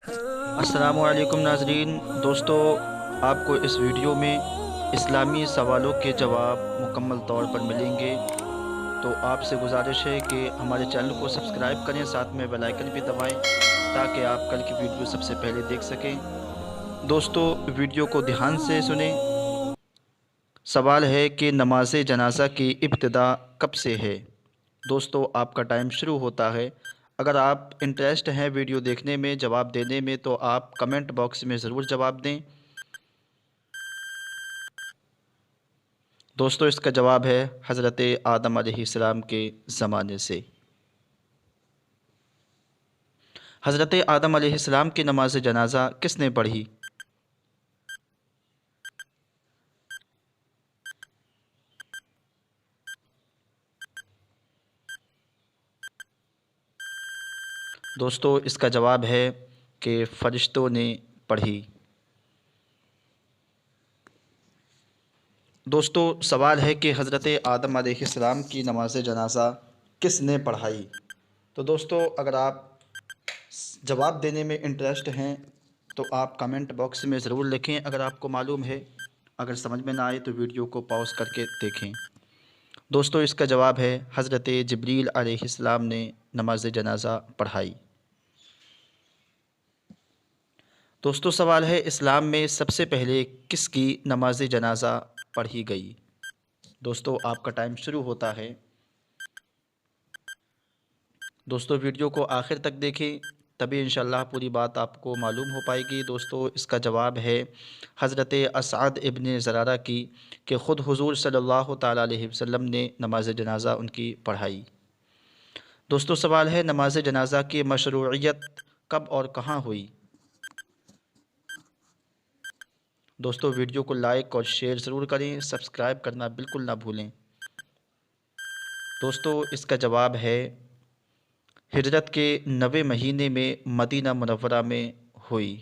السلام علیکم ناظرین دوستو، آپ کو اس ویڈیو میں اسلامی سوالوں کے جواب مکمل طور پر ملیں گے۔ تو آپ سے گزارش ہے کہ ہمارے چینل کو سبسکرائب کریں، ساتھ میں بیل آئیکن بھی دبائیں تاکہ آپ کل کی ویڈیو سب سے پہلے دیکھ سکیں۔ دوستو، ویڈیو کو دھیان سے سنیں۔ سوال ہے کہ نماز جنازہ کی ابتدا کب سے ہے؟ دوستو، آپ کا ٹائم شروع ہوتا ہے۔ اگر آپ انٹرسٹ ہیں ویڈیو دیکھنے میں، جواب دینے میں، تو آپ کمنٹ باکس میں ضرور جواب دیں۔ دوستو، اس کا جواب ہے حضرت آدم علیہ السلام کے زمانے سے۔ حضرت آدم علیہ السلام کی نماز جنازہ کس نے پڑھی؟ دوستو، اس کا جواب ہے کہ فرشتوں نے پڑھی۔ دوستو، سوال ہے کہ حضرت آدم علیہ السلام کی نماز جنازہ کس نے پڑھائی؟ تو دوستو، اگر آپ جواب دینے میں انٹرسٹ ہیں تو آپ کمنٹ باکس میں ضرور لکھیں۔ اگر آپ کو معلوم ہے، اگر سمجھ میں نہ آئے تو ویڈیو کو پاؤز کر کے دیکھیں۔ دوستو، اس کا جواب ہے حضرت جبریل علیہ السلام نے نماز جنازہ پڑھائی۔ دوستو، سوال ہے اسلام میں سب سے پہلے کس کی نماز جنازہ پڑھی گئی؟ دوستو، آپ کا ٹائم شروع ہوتا ہے۔ دوستو، ویڈیو کو آخر تک دیکھیں، تبھی انشاءاللہ پوری بات آپ کو معلوم ہو پائے گی۔ دوستو، اس کا جواب ہے حضرت اسعد ابن زرارہ کی، کہ خود حضور صلی اللہ تعالیٰ علیہ وسلم نے نماز جنازہ ان کی پڑھائی۔ دوستو، سوال ہے نماز جنازہ کی مشروعیت کب اور کہاں ہوئی؟ دوستو، ویڈیو کو لائک اور شیئر ضرور کریں، سبسکرائب کرنا بالکل نہ بھولیں۔ دوستو، اس کا جواب ہے ہجرت کے 9ویں مہینے میں مدینہ منورہ میں ہوئی۔